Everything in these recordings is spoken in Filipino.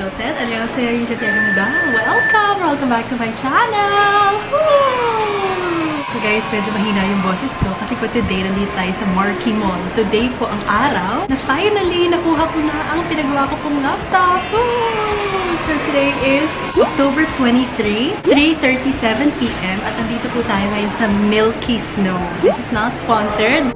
title said, Annyeonghaseyo, welcome! Welcome back to my channel! Woo! So guys, medyo mahina yung boses ko kasi po today nandito tayo sa Marquee Mall. Today po ang araw na finally nakuha ko na ang pinagawa ko pong laptop. Woo! So today is October 23, 3:37 PM at nandito po tayo ngayon sa Milky Snow. This is not sponsored.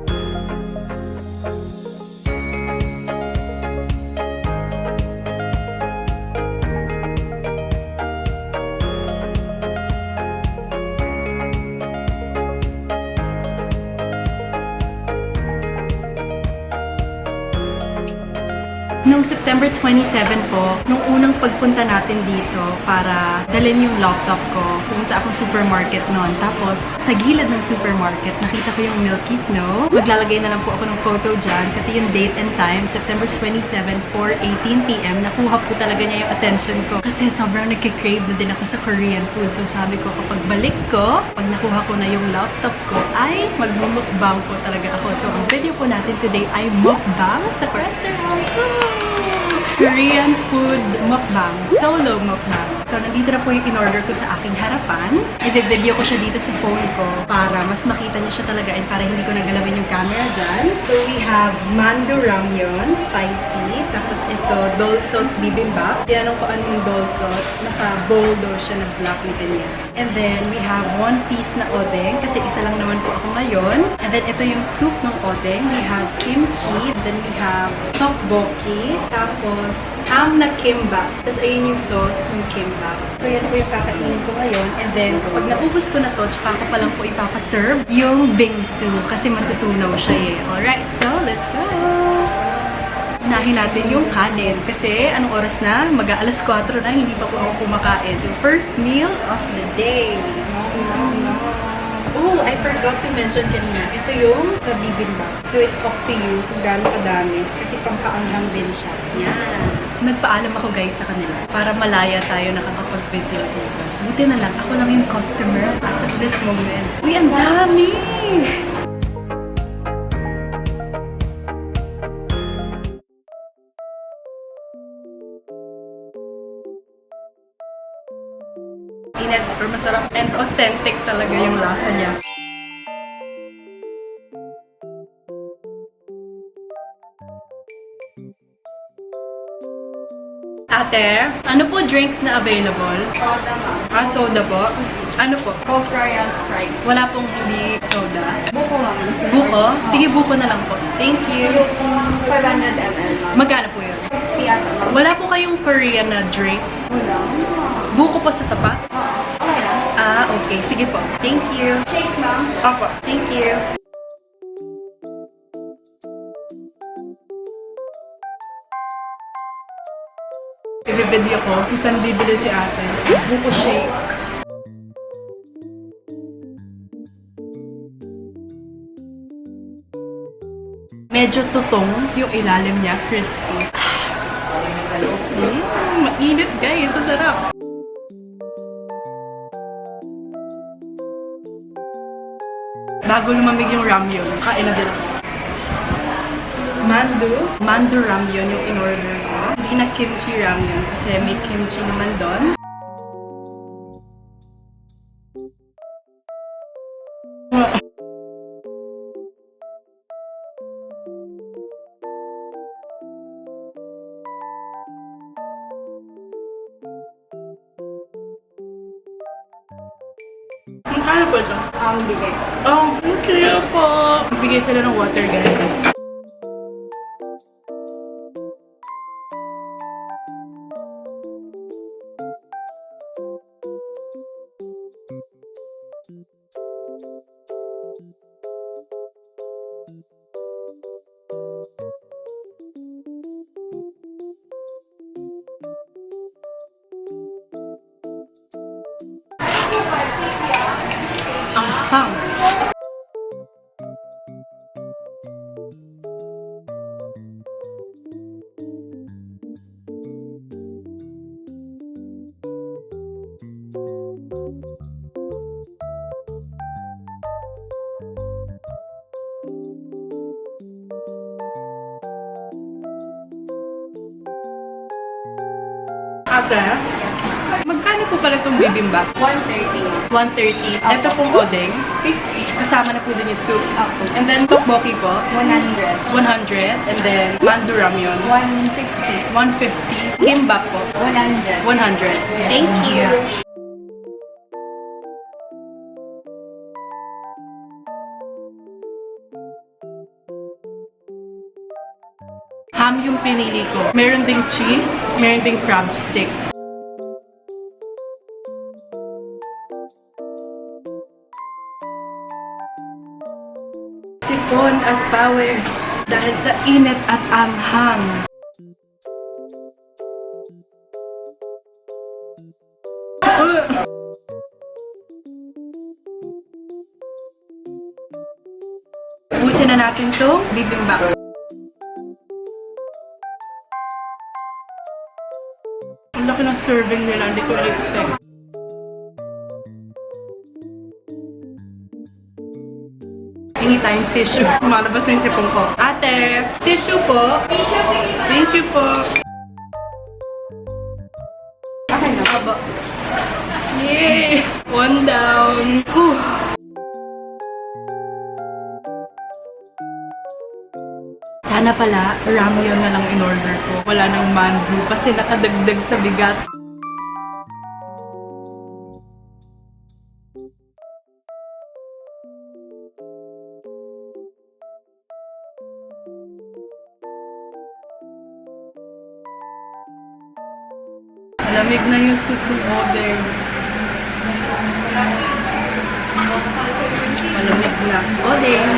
Noong September 27 po, nung unang pagpunta natin dito para dalhin yung laptop ko, pumunta akong supermarket noon. Tapos, sa gilid ng supermarket, nakita ko yung Milky Snow. Maglalagay na lang po ako ng photo dyan. Pati yung date and time, September 27, 4:18 PM. Nakuha po talaga niya yung attention ko. Kasi sobrang nagkikrave na din ako sa Korean food. So sabi ko, kapag balik ko, pag nakuha ko na yung laptop ko, ay magmumukbang po talaga ako. So ang video po natin today ay mukbang sa restaurant. Korean food mukbang. Solo mukbang. So, nandito na po yung in-order ko sa aking harapan. I-video ko siya dito sa phone ko para mas makita niyo siya talaga and para hindi ko nagalawin yung camera dyan. So, we have mandu ramyun, spicy. Tapos ito, dolsot bibimbap. Tinanong ko ano yung dolsot. Naka-bowl daw siya na black with niya. And then, we have one piece na odeng kasi isa lang naman po ako ngayon. And then, ito yung soup ng odeng. We have kimchi. And then, we have tteokbokki. Tapos, ham na kimbap. Tapos, ayun yung sauce ng kimbap. So, yan po yung kakainin ko ngayon. And then, kapag naubos ko na to, tsaka ko pa lang po ipapaserve yung bingsu. Kasi matutunaw siya eh. Alright, so, let's go! Unahin natin yung kanin. Kasi, anong oras na? Mag-aalas 4 na, hindi pa po ako kumakain. So, first meal of the day. Oh, I forgot to mention kanina. Ito yung sa bibimbap. So, it's up to you kung gaano kadami. Kasi pampaanghang din siya. Yan. Nagpaalam ako guys sa kanila para malaya tayo nakakapag-video dito. Buti na lang, ako lang yung customer as of this moment. Uy, ang dami! Init, pero masarap and authentic talaga yung lasa niya. Ate, ano po drinks na available? Soda, ma'am. Ah, soda po? Ano po? Coke, Ryan, Sprite. Wala pong hindi soda. Buko, ma'am. Buko? Sige, buko na lang po. Thank you. Yung 500 ml, ma'am. Magkano po yun? 50 yata, ma'am. Wala po kayong Korean na drink? Wala. Buko po sa tapat? Okay lang. Ah, okay. Sige po. Thank you. Shake, ma'am. Opo. Thank you. I-video ko kung saan bibili si ate. Buko shake. Medyo tutong yung ilalim niya, crispy. Mainit guys, ang sarap. Bago lumamig yung ramyun, kain na din ako. Mandu ramyun yung in-order ko. Hindi na kimchi ramyun kasi may kimchi naman doon. Kaya po ito? Ang bigay. Oh, okay po. Bigay sila ng water guys. Ang Ate, magkano po pala itong bibimbap? 130. 130. Ito pong odeng. 50. Kasama na po din yung soup. Ako. And then tteokbokki po. 100. 100. And then mandu ramyun. 160. 150. Gimbap po. 100. 100. Thank you. Ham yung pinili ko. Meron ding cheese, meron ding crab stick. Sipon at pawis dahil sa init at anghang. Ubusin na natin itong bibimbap. Ang laki ng serving nila, hindi ko na-expect. Hingi tayong tissue. Lumalabas na yung sipong ko. Ate, tissue po. Thank you po. Okay na. Aba. Yay! One down. Whew. Sana pala, ramyun na lang in-order ko. Wala nang mandu kasi nakadagdag sa bigat. Malamig na yung soup ng odeng. Malamig na. Odeng!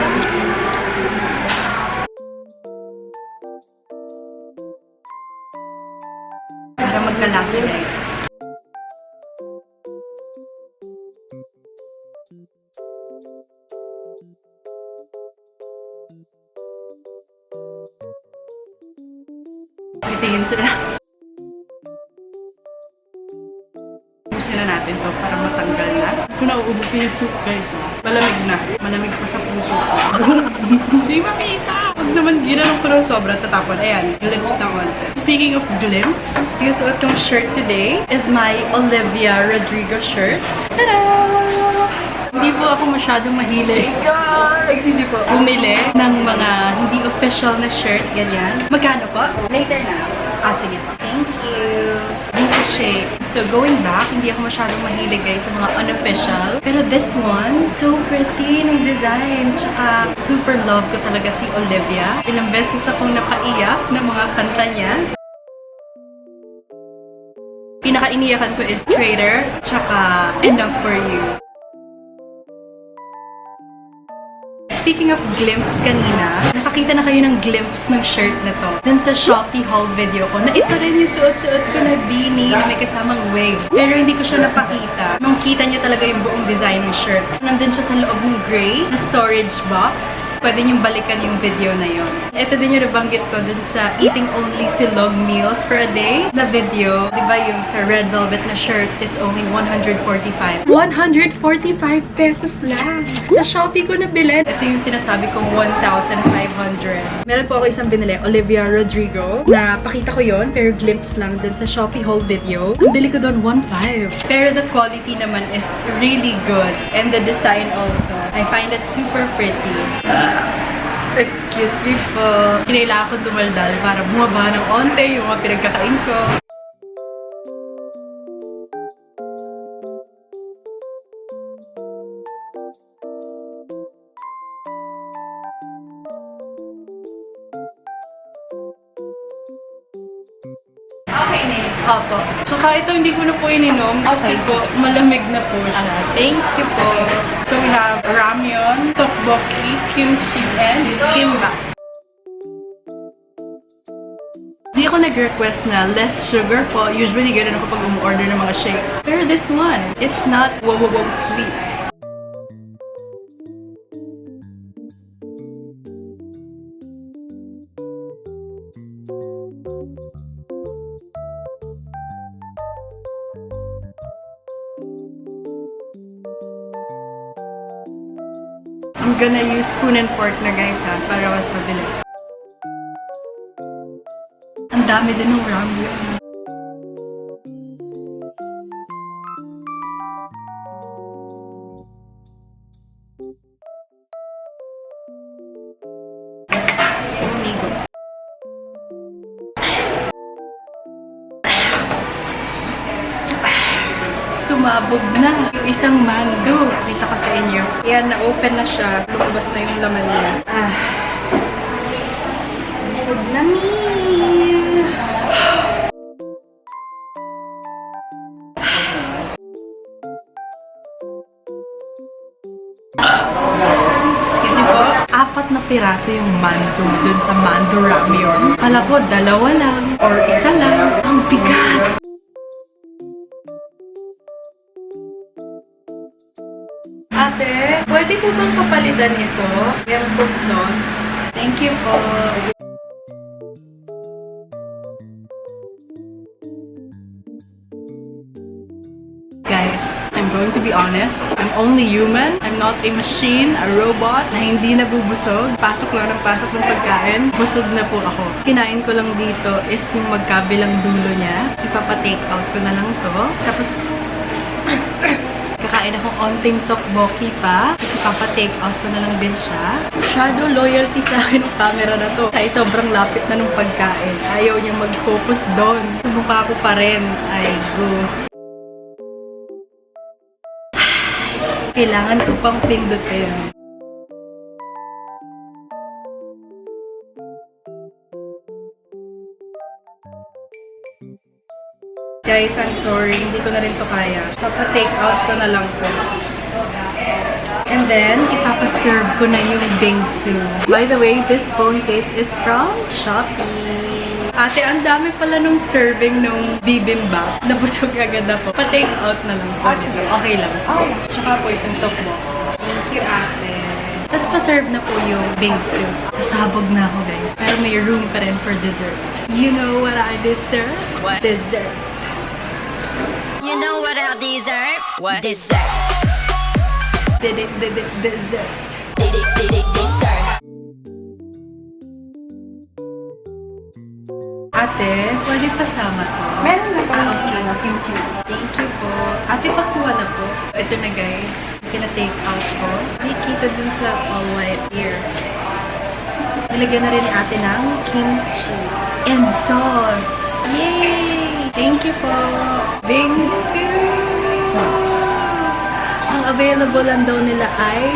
Para magkalasa, guys. Pitingin sila. Ubusin na natin to para matanggal na. Kung nauubusin yung soup, guys, malamig na. Malamig pa sa puso ko. Hindi makita! Pag naman ginanong ko ng sobra, tatapon. Ayan, glimpse na konti. Speaking of glimpse, yung suot kong shirt today is my Olivia Rodrigo shirt. Tada! Hindi po ako masyadong mahilig. Excuse po. Bumili ng mga hindi official na shirt, ganyan. Magkano po? Later na. Ah, sige po. Thank you. Beauty shake. So, going back, hindi ako masyadong mahilig, guys, sa mga unofficial. Pero this one, so pretty ng design. Tsaka, super love ko talaga si Olivia. Ilang beses akong napaiyak ng mga kanta niya. Pinaka-iniyakan ko is Traitor, tsaka Enough For You. Speaking of glimpse kanina, nakakita na kayo ng glimpse ng shirt na to. Dun sa Shopee haul video ko, na ito rin yung suot-suot ko na beanie na may kasamang wig. Pero hindi ko siya napakita. Nung kita niyo talaga yung buong design ng shirt. Nandun siya sa loob ng gray na storage box. Pwede niyong balikan yung video na yon. Ito din yung nabanggit ko dun sa Eating Only Silog Meals for a Day na video. Diba yung sa red velvet na shirt, it's only 145. 145 pesos lang! Sa Shopee ko nabili. Ito yung sinasabi kong 1,500. Meron po ako isang binili, Olivia Rodrigo, na pakita ko yon pero glimpse lang dun sa Shopee haul video. Ang bili ko doon 1,500. Pero the quality naman is really good. And the design also. I find it super pretty. Excuse me po. Kinailangan ko tumaldal para bumaba ng onte yung mga pinagkakain ko. Okay na yun. Opo. Tsaka ito hindi ko na po ininom kasi Okay. po malamig na po siya. Thank you po. So we have ramyun, tteokbokki, kimchi, and kimbap. Di ako nag-request na less sugar po. Usually ganun ako pag umu-order ng mga shake. Pero this one, it's not wow sweet. I'm gonna use spoon and fork na, guys, ha, para mas mabilis. Ang dami din ng ramyun. sumabog na yung isang mango. Kita ko sa inyo. Yan, na-open na siya. Lumabas na yung laman niya. Busog na meal. Excuse me po. 4 na piraso yung mango dun sa mando ramyeon. Kala ko, 2 lang or 1 lang. Ang bigat! Ate, pwede po bang kapalitan ito? Yung cook sauce. Thank you po. Guys, I'm going to be honest. I'm only human. I'm not a machine, a robot na hindi nabubusog. Pasok lang ng pasok ng pagkain. Busog na po ako. Kinain ko lang dito is yung magkabilang dulo niya. Ipapa-take out ko na lang to. Tapos, kakain akong onting tteokbokki pa. Kasi ipapa-take out ko na lang din siya. Shadow loyalty sa akin ng camera na to. Kahit sobrang lapit na ng pagkain. Ayaw niya mag-focus doon. Mukha ko pa rin. Ay, go. Kailangan ko pang pindutin. Guys, I'm sorry. Hindi ko na rin to kaya. Papa-take out ko na lang po. And then, ipapa-serve ko na yung bingsu. By the way, this phone case is from Shopee. Ate, ang dami pala nung serving nung bibimbap. Nabusog agad ako. Pa-take out na lang po. Okay lang. Tsaka po itong tteokbokki. Thank you, ate. Tapos pa-serve na po yung bingsu. Sasabog na ako, guys. Pero may room pa rin for dessert. You know what I deserve? What? Dessert. You know what I deserve? What? Dessert. Dessert. Dessert. Ate, pwede pasama to? Meron na po. Okay. Kimchi. Thank you po. Ate, pakuha na po. Ito na, guys. Kina-take out ko. Nakikita dun sa all white here. Nilagyan na rin ni ate ng kimchi and sauce. Yay! Thank you po. Bingsu! Ang available lang daw nila ay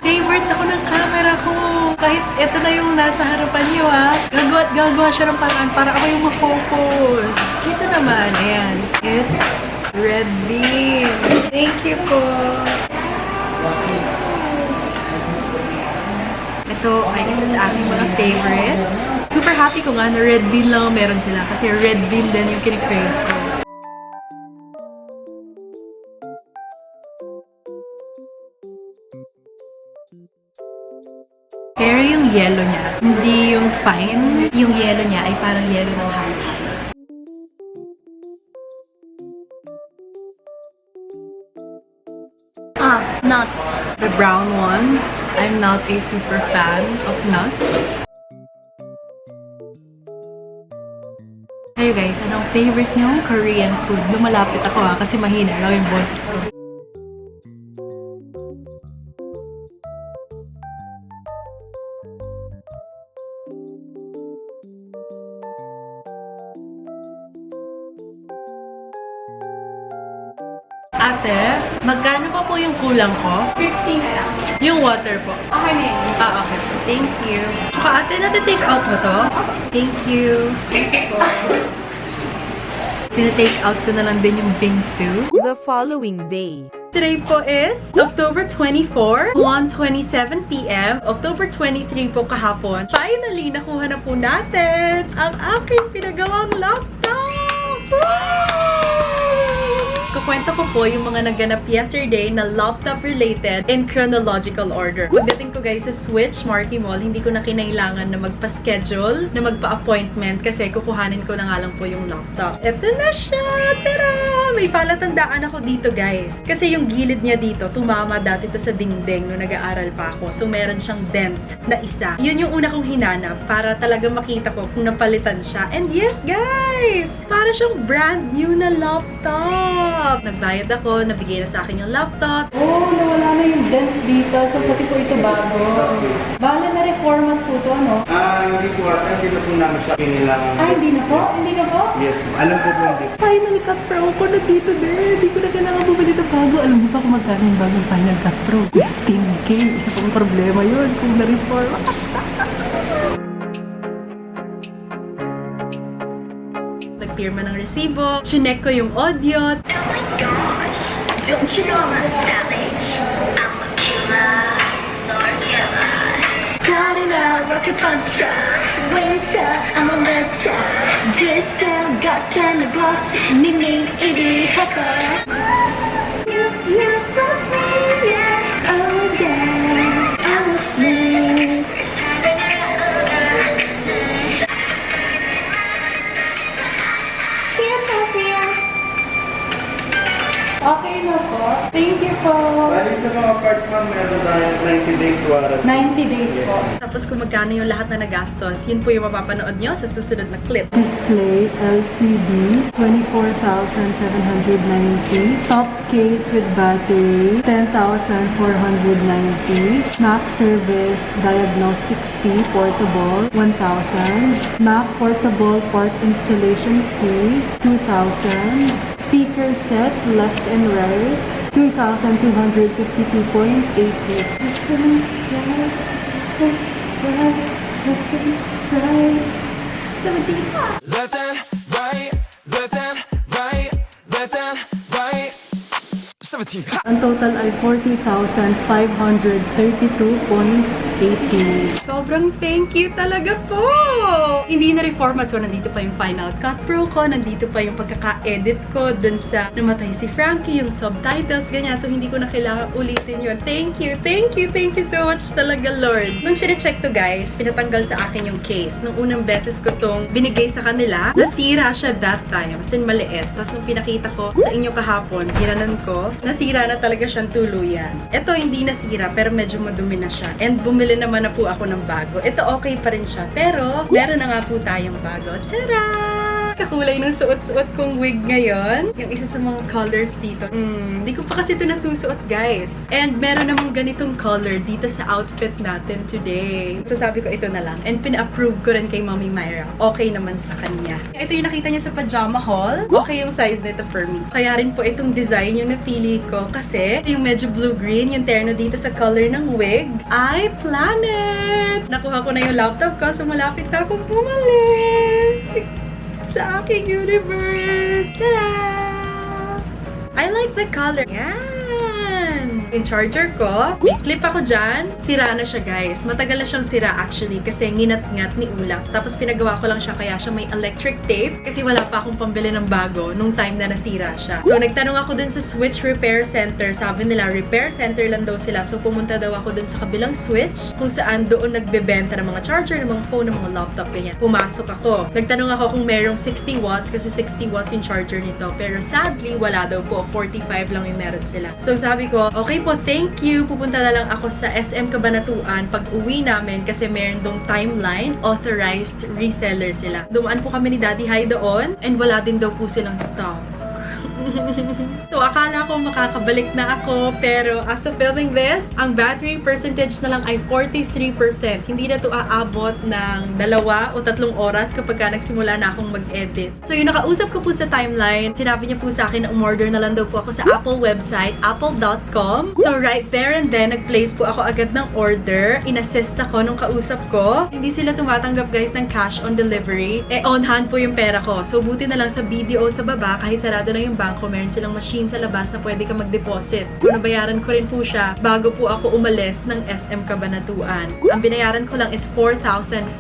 favorite ako ng camera ko. Kahit ito na yung nasa harapan nyo, gagawa siya ng paraan para ako yung ma-focus. Dito naman, ayan. It's red bean. Thank you po. Ito ay isa sa aking mga favorites. Super happy ko nga na red bean lang meron sila kasi red bean din yung kinikrave ko. Pero yung yellow niya, hindi yung fine. Yung yellow niya ay parang yellow ng halo-halo. Nuts. The brown ones. I'm not a super fan of nuts. Hey guys, anong favorite niyong Korean food? Lumalapit ako kasi mahina lang yung boses ko. Ate, magkano pa po yung kulang ko? 15 na lang. Yung water po. Okay na yun. Okay. Thank you. Tsaka ate, nati-take out mo to? Thank you. Tina-take out ko na lang din yung bingsu. The following day. Today po is October 24, 1:27 p.m. October 23 po kahapon. Finally, nakuha na po natin ang aking pinagawang laptop! Woo! Kukwento ko po yung mga naganap yesterday na laptop-related in chronological order. Pagdating ko guys sa Switch Marquee Mall, hindi ko na kinailangan na magpa-schedule, na magpa-appointment kasi kukuhanin ko na nga lang po yung laptop. Ito na siya! Tada! May palatandaan ako dito guys. Kasi yung gilid niya dito, tumama dati to sa dingding nung nag-aaral pa ako. So meron siyang dent na isa. Yun yung una kong hinanap para talaga makita ko kung napalitan siya. And yes guys! Para siyang brand new na laptop! laptop. Nagbayad ako, nabigay na sa akin yung laptop. Oh, nawala na yung dent dito. So, pati po ito bago. Bala na reformat po ito, ano? Hindi po ata, hindi na po namin siya kinilang. Hindi na po? Hindi na po? Yes, alam ko po hindi. Final Cut Pro ko na dito din. Hindi ko na kailangan bumili ito bago. Alam mo pa kung magkano yung bagong Final Cut Pro? 15K. Isa pang problema yun kung na-reform. Nagpirma ng resibo. Chinek ko yung audio. Oh my gosh, don't you know I'm a savage? I'm a killer, Lord killer. Cut it out, rocket puncher. Winter, I'm a letter. Jitter, guts and a gloss. Mimi, itty, hopper. You broke me, yeah. Oh yeah, I was made. Okay na po. Thank you po. Bali sa mga parts ma'am, meron tayong 90 days warranty. 90 days po. Tapos kung magkano yung lahat na nagastos, yun po yung mapapanood nyo sa susunod na clip. Display LCD, 24,790. Top case with battery, 10,490. Mac service diagnostic fee portable, 1,000. Mac portable port installation fee, 2,000. Speaker set left and right, 2,252.80. Left and right, left and right, left and right. 17. Ang total ay 40,532.80. Sobrang thank you talaga po! Hindi na reformat, so nandito pa yung Final Cut Pro ko, nandito pa yung pagkaka-edit ko dun sa namatay si Frankie, yung subtitles, ganyan. So hindi ko na kailangan ulitin yun. Thank you, thank you, thank you so much talaga, Lord. Nung sinecheck to guys, pinatanggal sa akin yung case. Nung unang beses ko tong binigay sa kanila, nasira siya that time, as in maliit. Tapos nung pinakita ko sa inyo kahapon, ginanon ko, nasira na talaga siyang tuluyan. Ito hindi nasira, pero medyo madumi na siya. And bumili naman na po ako ng bago. Ito okay pa rin siya, pero meron na nga po tayong bago. Tada! Kakulay ng suot-suot kong wig ngayon. Yung isa sa mga colors dito. Hindi ko pa kasi ito nasusuot, guys. And meron namang ganitong color dito sa outfit natin today. So sabi ko ito na lang. And pina-approve ko rin kay Mommy Myra. Okay naman sa kanya. Ito yung nakita niya sa pajama haul. Okay yung size nito for me. Kaya rin po itong design yung napili ko kasi yung medyo blue-green, yung terno dito sa color ng wig, ay planet! Nakuha ko na yung laptop ko, so malapit na akong bumalik sa aking universe. Tada! I like the color. Yan! Yung charger ko, may clip ako dyan. Sira na siya, guys. Matagal na siyang sira actually kasi nginat-ngat ni Ulap. Tapos pinagawa ko lang siya kaya siya may electric tape kasi wala pa akong pambili ng bago nung time na nasira siya. So nagtanong ako dun sa Switch Repair Center. Sabi nila, repair center lang daw sila. So pumunta daw ako dun sa kabilang Switch kung saan doon nagbebenta ng mga charger, ng mga phone, ng mga laptop, ganyan. Pumasok ako. Nagtanong ako kung merong 60 watts kasi 60 watts yung charger nito. Pero sadly, wala daw po. 45 lang yung meron sila. So sabi ko, okay po, thank you. Pupunta na lang ako sa SM Cabanatuan pag uwi namin kasi meron dong timeline, authorized reseller sila. Dumaan po kami ni Daddy Hai doon and wala din daw po silang stock. So, akala ko makakabalik na ako, pero as of filming this, ang battery percentage na lang ay 43%. Hindi na to aabot ng 2 o 3 oras kapag nagsimula na akong mag-edit. So, yung nakausap ko po sa timeline, sinabi niya po sa akin na umorder na lang daw po ako sa Apple website, apple.com. So, right there and then, nag-place po ako agad ng order. In-assist ako nung kausap ko. Hindi sila tumatanggap, guys, ng cash on delivery. On hand po yung pera ko. So, buti na lang sa BDO sa baba, kahit sarado na yung bangko, meron silang machine sa labas na pwede ka mag-deposit. So, nabayaran ko rin po siya bago po ako umalis ng SM Cabanatuan. Ang binayaran ko lang is 4,490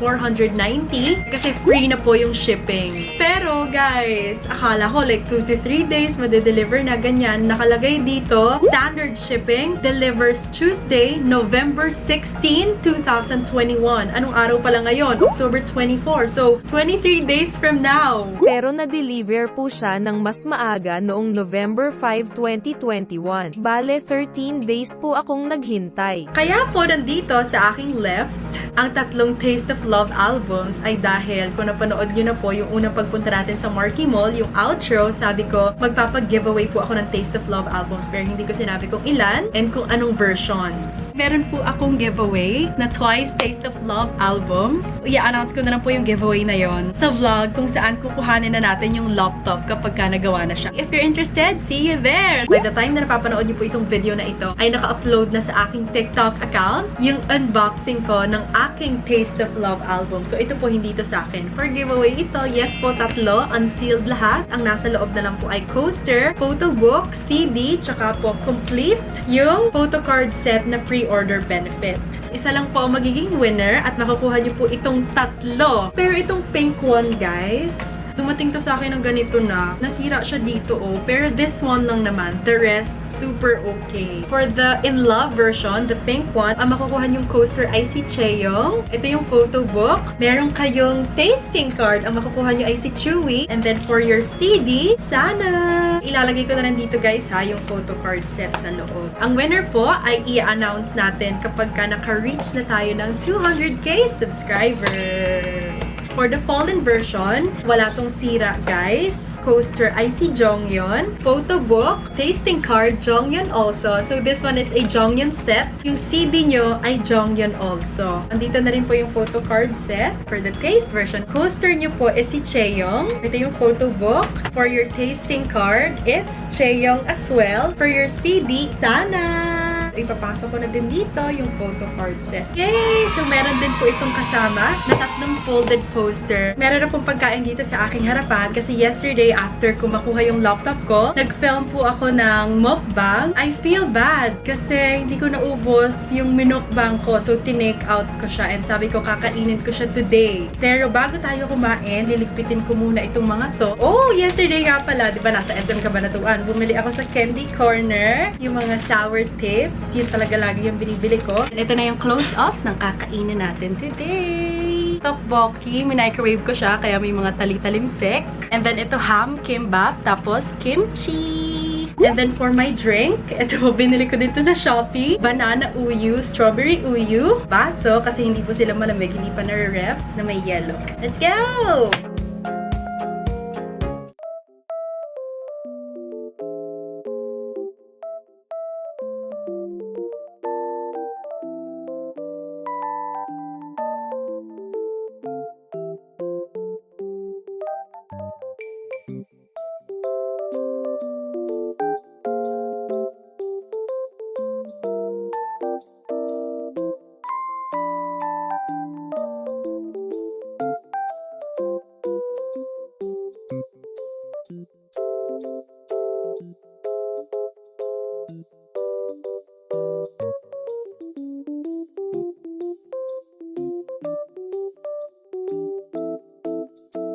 kasi free na po yung shipping. Pero, guys, akala ko like 2 to 3 days made-deliver na ganyan. Nakalagay dito, standard shipping, delivers Tuesday, November 16, 2021. Anong araw pala ngayon? October 24. So, 23 days from now. Pero na-deliver po siya ng mas maaga noong November 5, 2021. Bale, 13 days po akong naghintay. Kaya po nandito sa aking left, ang 3 Taste of Love albums ay dahil kung napanood nyo na po yung unang pagpunta natin namin sa Marquee Mall, yung outro, sabi ko, magpapag-giveaway po ako ng Taste of Love albums, pero hindi ko sinabi kung ilan and kung anong versions. Meron po akong giveaway na Twice Taste of Love albums. I-announce ko na lang po yung giveaway na yon sa vlog kung saan kukuhanin na natin yung laptop kapag ka nagawa na siya. If you're interested, see you there! By the time na napapanood niyo po itong video na ito, ay naka-upload na sa aking TikTok account yung unboxing ko ng aking Taste of Love album. So ito po, hindi to sa akin. For giveaway ito, yes po, tatlo, unsealed lahat. Ang nasa loob na lang po ay coaster, photo book, CD, tsaka po complete yung photo card set na pre-order benefit. Isa lang po ang magiging winner at makukuha niyo po itong tatlo. Pero itong pink one, guys, dumating to sa akin ng ganito na. Nasira siya dito, oh. Pero this one lang naman. The rest, super okay. For the In Love version, the pink one, ang makukuha niyong coaster ay si Cheong. Ito yung photo book. Meron kayong tasting card. Ang makukuha niyo ay si Chewy. And then for your CD, Sana. Ilalagay ko na lang dito, guys, ha, yung photo card set sa loob. Ang winner po ay i-announce natin kapag ka naka-reach na tayo ng 200k subscribers. For the fallen version, wala tong sira, guys. Coaster ay si Jonghyun. Photo book, tasting card, Jonghyun also. So this one is a Jonghyun set. Yung CD nyo ay Jonghyun also. Andito na rin po yung photo card set. For the taste version, coaster nyo po is si Chaeyoung. Ito yung photo book. For your tasting card, it's Chaeyoung as well. For your CD, Sana. Ipapasok ko na din dito yung photo card set. Yay! So, meron din po itong kasama na tatlong folded poster. Meron na pong pagkain dito sa aking harapan kasi yesterday, after ko makuha yung laptop ko, nag-film po ako ng mukbang. I feel bad kasi hindi ko naubos yung minukbang ko. So, tinake out ko siya and sabi ko, kakainin ko siya today. Pero bago tayo kumain, liligpitin ko muna itong mga to. Oh, yesterday nga pala, di ba, nasa SM Cabanatuan. Bumili ako sa Candy Corner, yung mga sour tips. Yun talaga lagi yung binibili ko. And ito na yung close-up ng kakainin natin today. Tteokbokki, minicrowave ko siya, kaya may mga tali-talimsik. And then ito ham, kimbap, tapos kimchi. And then for my drink, ito binili ko dito sa Shopee. Banana uyu, strawberry uyu, baso, kasi hindi po sila malamig, hindi pa nare-ref, na may yellow. Let's go!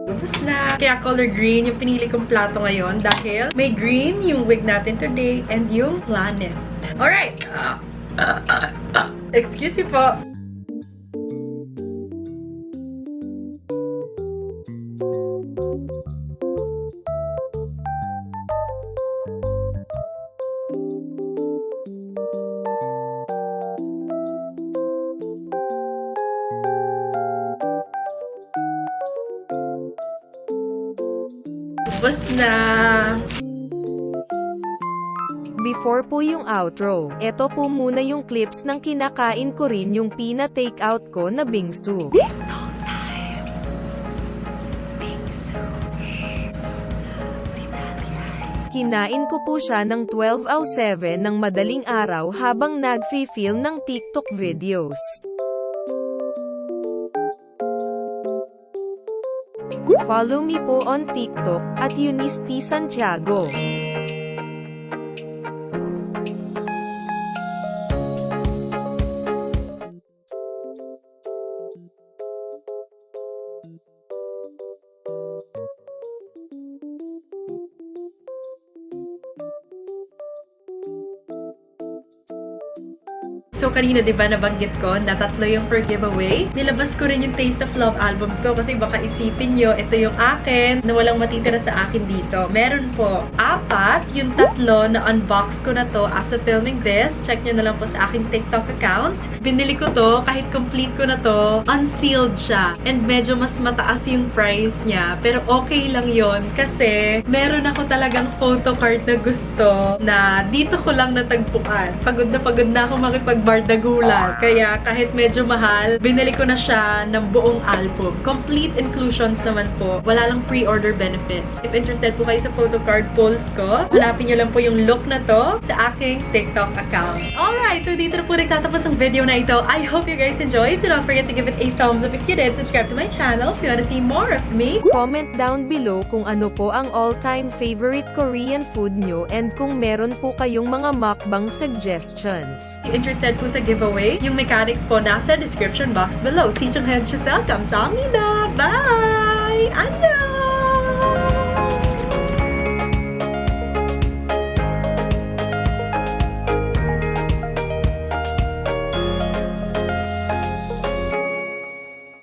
Tapos na. Kaya color green yung pinili kong plato ngayon dahil may green yung wig natin today and yung planet. Alright! Excuse me po. Tapos na. Before po yung outro, eto po muna yung clips ng kinakain ko rin yung pina-take out ko na bingsu. Kinain ko po siya ng 12:07 ng madaling araw habang nag-film ng TikTok videos. Follow me po on TikTok at Eunice Santiago. So kanina, di ba, nabanggit ko na 3 yung per giveaway. Nilabas ko rin yung Taste of Love albums ko kasi baka isipin nyo, ito yung akin na walang matitira sa akin dito. Meron po 4, yung 3 na unbox ko na to as of filming this. Check nyo na lang po sa aking TikTok account. Binili ko to, kahit complete ko na to, unsealed siya. And medyo mas mataas yung price niya. Pero okay lang yon kasi meron ako talagang photocard na gusto na dito ko lang natagpuan. Pagod na ako makipagbardagulan. Kaya kahit medyo mahal, binili ko na siya ng buong album. Complete inclusions naman po. Wala lang pre-order benefits. If interested po kayo sa photocard polls ko, hanapin nyo lang po yung look na to sa aking TikTok account. Alright, so dito na po nagtatapos ang video na ito. I hope you guys enjoyed. Do not forget to give it a thumbs up if you did. Subscribe to my channel if you want to see more of me. Comment down below kung ano po ang all-time favorite Korean food nyo and kung meron po kayong mga mukbang suggestions. If interested po sa giveaway, yung mechanics po nasa description box below. 사랑해주세요. 감사합니다. Bye! 안녕!